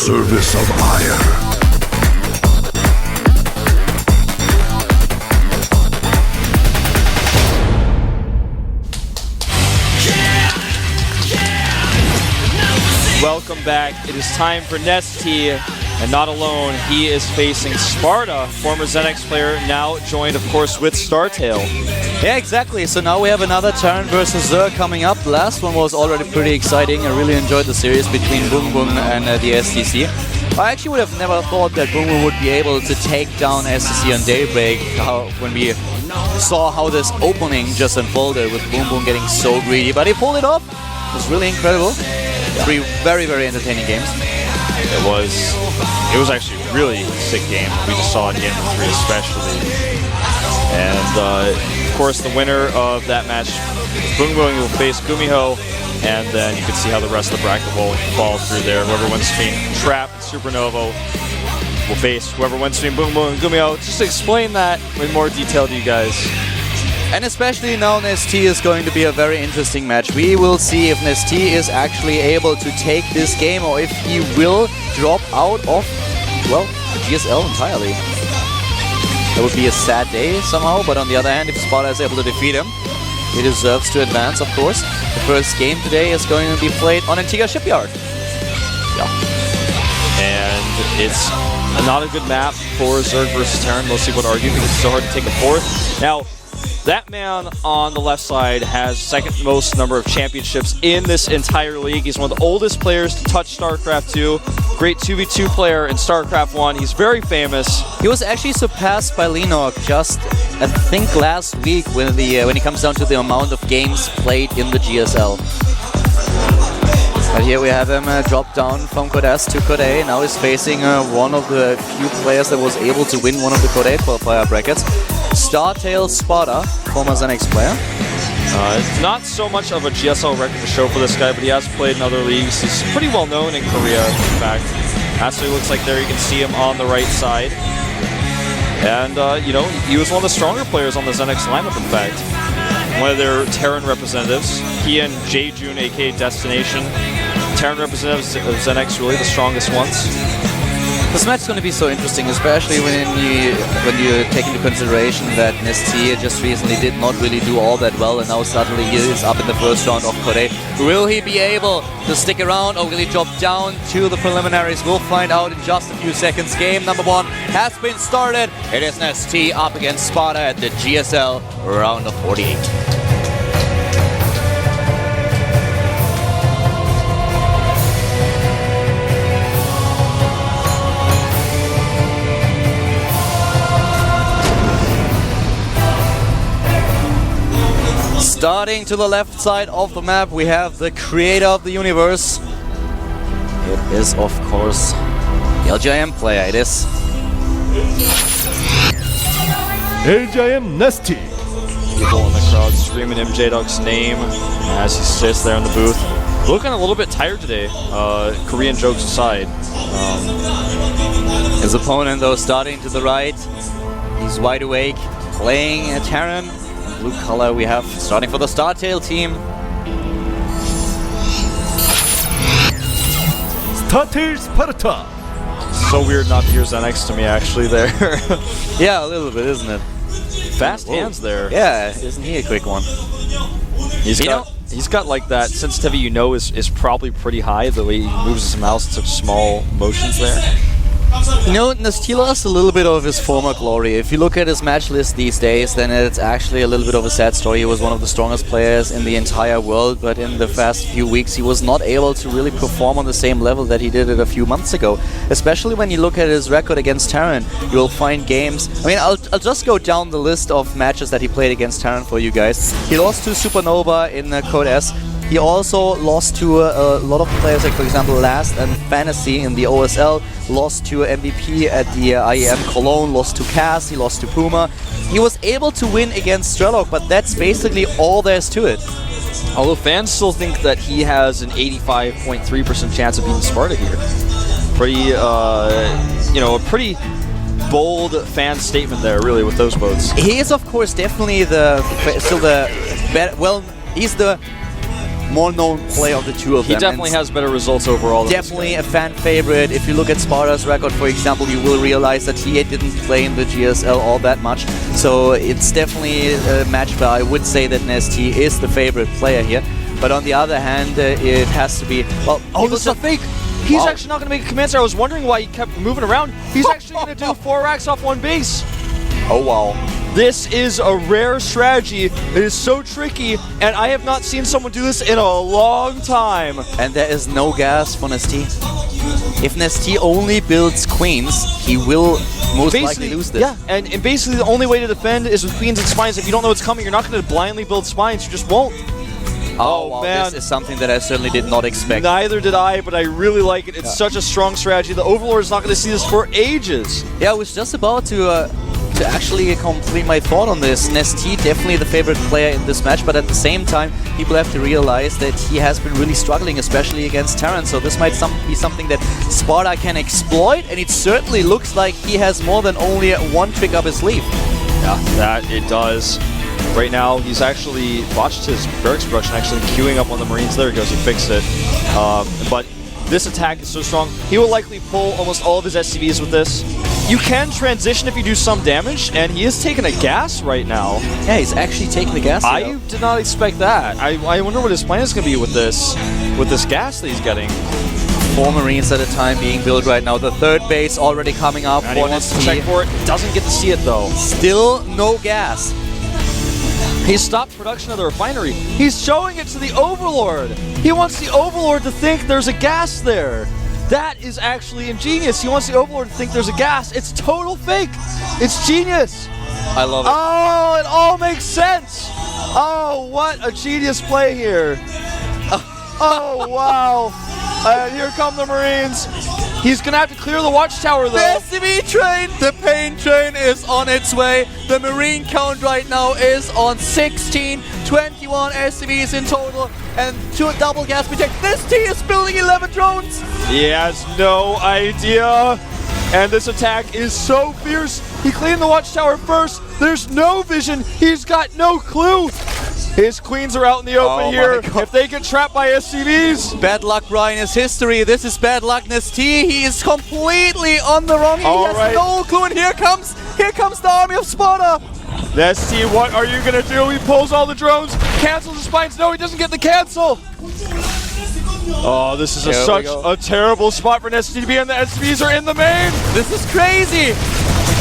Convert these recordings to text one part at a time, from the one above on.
service of ire. Welcome back. It is time for NesTea, and not alone. He is facing Sparta, former Zenix player, now joined, of course, with StarTale. Yeah, exactly. So now we have another Terran versus Zer coming up. The last one was already pretty exciting. I really enjoyed the series between Boom Boom and the STC. I actually would have never thought that Boom Boom would be able to take down STC on Daybreak when we saw how this opening just unfolded with Boom Boom getting so greedy. But he pulled it off. It was really incredible. Three very, very entertaining games. It was actually a really sick game. We just saw in game 3 especially. And of course the winner of that match, Boom Boom, will face Gumiho, and then you can see how the rest of the bracket will fall through there. Whoever wins between Trap and Supernova will face whoever wins between Boom Boom and Gumiho. Just to explain that in more detail to you guys. And especially now NesTea is going to be a very interesting match. We will see if NesTea is actually able to take this game or if he will drop out of, well, the GSL entirely. That would be a sad day somehow, but on the other hand, if Spada is able to defeat him, he deserves to advance, of course. The first game today is going to be played on Antigua Shipyard. Yeah. And it's not a good map for Zerg versus Terran. Most people would argue because it's so hard to take a fourth. Now, that man on the left side has second most number of championships in this entire league. He's one of the oldest players to touch StarCraft 2. Great 2v2 player in StarCraft 1. He's very famous. He was actually surpassed by Lenok just, I think, last week when it comes down to the amount of games played in the GSL. But here we have him drop down from Code S to Code A. Now he's facing one of the few players that was able to win one of the Code A qualifier brackets. StarTale Spada, former Zenix player. Not so much of a GSL record to show for this guy, but he has played in other leagues. He's pretty well known in Korea, in fact. That's what he looks like there. You can see him on the right side. And, you know, he was one of the stronger players on the Zenix lineup, in fact. One of their Terran representatives. He and J-June, aka Destination. Terran representatives of Zenix, really the strongest ones. This match is going to be so interesting, especially when you take into consideration that NesTea just recently did not really do all that well, and now suddenly he is up in the first round of Code A. Will he be able to stick around, or will he drop down to the preliminaries? We'll find out in just a few seconds. Game number 1 has been started. It is NesTea up against Spada at the GSL round of 48. Starting to the left side of the map, we have the creator of the universe. It is, of course, the LGIM player. It is LGIM NesTea. People in the crowd screaming MJ Duck's name as he sits there in the booth. Looking a little bit tired today, Korean jokes aside. His opponent, though, starting to the right. He's wide awake, playing a Terran. Blue color we have starting for the StarTale team. StarTale Sparta. So weird not to hear Zenix to me actually there. Yeah, a little bit, isn't it? Fast hands there. Yeah, isn't he a quick one? He's got like that sensitivity, you know, is probably pretty high, the way he moves his mouse in such small motions there. You know, NesTea lost a little bit of his former glory. If you look at his match list these days, then it's actually a little bit of a sad story. He was one of the strongest players in the entire world, but in the past few weeks he was not able to really perform on the same level that he did it a few months ago. Especially when you look at his record against Terran, you'll find games... I mean, I'll just go down the list of matches that he played against Terran for you guys. He lost to Supernova in Code S. He also lost to a lot of players, like for example Last and Fantasy in the OSL, lost to MVP at the IEM Cologne, lost to Cass, he lost to Puma. He was able to win against Strelok, but that's basically all there's to it. Although fans still think that he has an 85.3% chance of beating Sparta here. Pretty, you know, a pretty bold fan statement there, really, with those votes. He is, of course, definitely he's the more known player of the two of He them. definitely has better results overall. Than Definitely a fan favorite. If you look at Sparta's record, for example, you will realize that he didn't play in the GSL all that much. So it's definitely a match where I would say that NesTea is the favorite player here. But on the other hand, it has to be... Well, Oh, this is a fake! He's actually not going to make a command center. I was wondering why he kept moving around. He's actually going to do 4 racks off 1 base. Oh, wow. This is a rare strategy. It is so tricky, and I have not seen someone do this in a long time. And there is no gas for NesTea. If NesTea only builds queens, he will most likely lose this. Yeah, and basically the only way to defend is with queens and spines. If you don't know what's coming, you're not going to blindly build spines. You just won't. Oh, wow, man. This is something that I certainly did not expect. Neither did I, but I really like it. It's such a strong strategy. The Overlord is not going to see this for ages. Yeah, I was just about to actually complete my thought on this. NesTea definitely the favorite player in this match, but at the same time, people have to realize that he has been really struggling, especially against Terran. So this might be something that Sparta can exploit, and it certainly looks like he has more than only one trick up his sleeve. Yeah, that it does. Right now, he's actually watched his barracks production actually queuing up on the Marines. There he goes, he fixed it. But this attack is so strong. He will likely pull almost all of his SCVs with this. You can transition if you do some damage, and he is taking a gas right now. Yeah, he's actually taking the gas. I did not expect that. I wonder what his plan is going to be with this gas that he's getting. 4 Marines at a time being built right now. The 3rd base already coming up And he for wants to check NesTea. for it. Doesn't get to see it though. Still no gas. He stopped production of the refinery. He's showing it to the Overlord. He wants the Overlord to think there's a gas there. That is actually ingenious. He wants the Overlord to think there's a gas. It's total fake. It's genius. I love it. Oh, it all makes sense. Oh, what a genius play here. Oh, wow. And here come the Marines. He's going to have to clear the watchtower, though. The SCV train, the pain train is on its way. The Marine count right now is on 16, 21 SCVs in total, and 2 double gas protect. NesTea is building 11 drones. He has no idea. And this attack is so fierce. He cleaned the watchtower first. There's no vision. He's got no clue. His queens are out in the open here. If they get trapped by SCVs. Bad luck, Brian, is history. This is bad luck, NesTea. He is completely on the wrong. He has no clue, and here comes the army of Spada. NesTea, what are you gonna do? He pulls all the drones, cancels the spines. No, he doesn't get the cancel. Oh, this is such a terrible spot for NesTea to be in. The SCVs are in the main. This is crazy.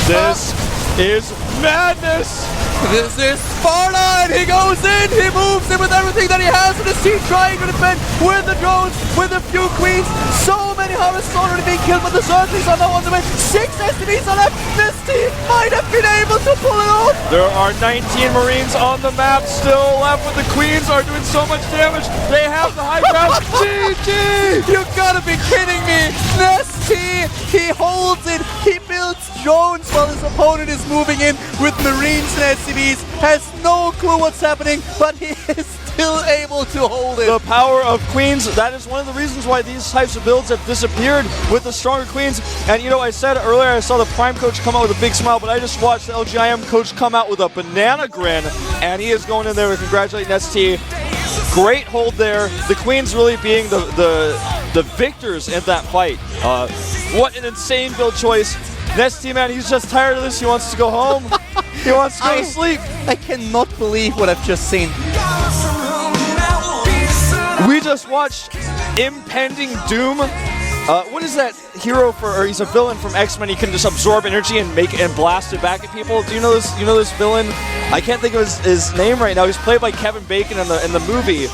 This is madness. This is Sparta, and he goes in, he moves in with everything that he has, and NesTea trying to defend with the drones, with a few queens. So many harvests already being killed, but the Zerglings are now on the way. 6 SCVs are left. NesTea might have been able to pull it off. There are 19 Marines on the map still left, but the queens are doing so much damage. They have the high ground. GG! You gotta be kidding me. NesTea, he holds it. He builds drones while his opponent is moving in with Marines and SCVs. Has no clue what's happening, but he is still able to hold it. The power of queens, that is one of the reasons why these types of builds have disappeared with the stronger queens. And you know, I said earlier I saw the Prime coach come out with a big smile, but I just watched the LGIM coach come out with a banana grin, and he is going in there to congratulate NesTea. Great hold there. The queens really being the victors in that fight. What an insane build choice. NesTea, man, he's just tired of this. He wants to go home. He wants to go to sleep. I cannot believe what I've just seen. We just watched Impending Doom. What is that hero for? Or he's a villain from X-Men. He can just absorb energy and blast it back at people. Do you know this? You know this villain? I can't think of his name right now. He's played by Kevin Bacon in the movie.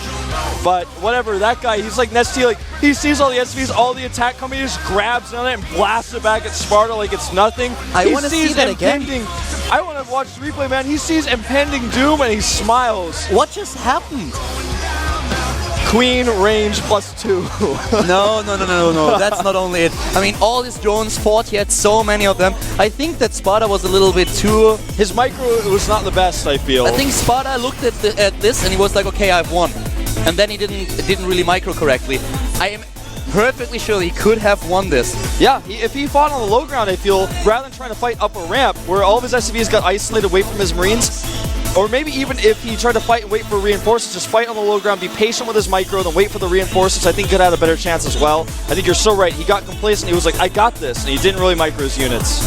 But whatever, that guy, he's like NesTea. Like he sees all the SCVs, all the attack coming, he just grabs on it and blasts it back at Sparta like it's nothing. I want to see that again. I want to watch the replay, man. He sees Impending Doom and he smiles. What just happened? Queen range +2. No. That's not only it. I mean, all his drones fought, he had so many of them. I think that Spada was a little bit too... His micro was not the best, I feel. I think Spada looked at this and he was like, okay, I've won. And then he didn't really micro correctly. I am perfectly sure he could have won this. Yeah, if he fought on the low ground, I feel, rather than trying to fight up a ramp, where all of his SCVs got isolated away from his Marines, Or maybe even if he tried to fight and wait for reinforcements, just fight on the low ground, be patient with his micro, then wait for the reinforcements. I think he could have had a better chance as well. I think you're so right. He got complacent. He was like, I got this. And he didn't really micro his units.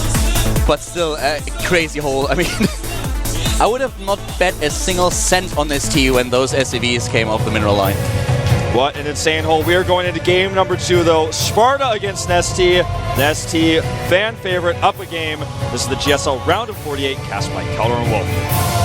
But still, crazy hole. I mean, I would have not bet a single cent on NesTea when those SCVs came off the mineral line. What an insane hole. We are going into game number 2, though. Sparta against NesTea. NesTea, fan favorite, up a game. This is the GSL round of 48, cast by Keller and Wolf.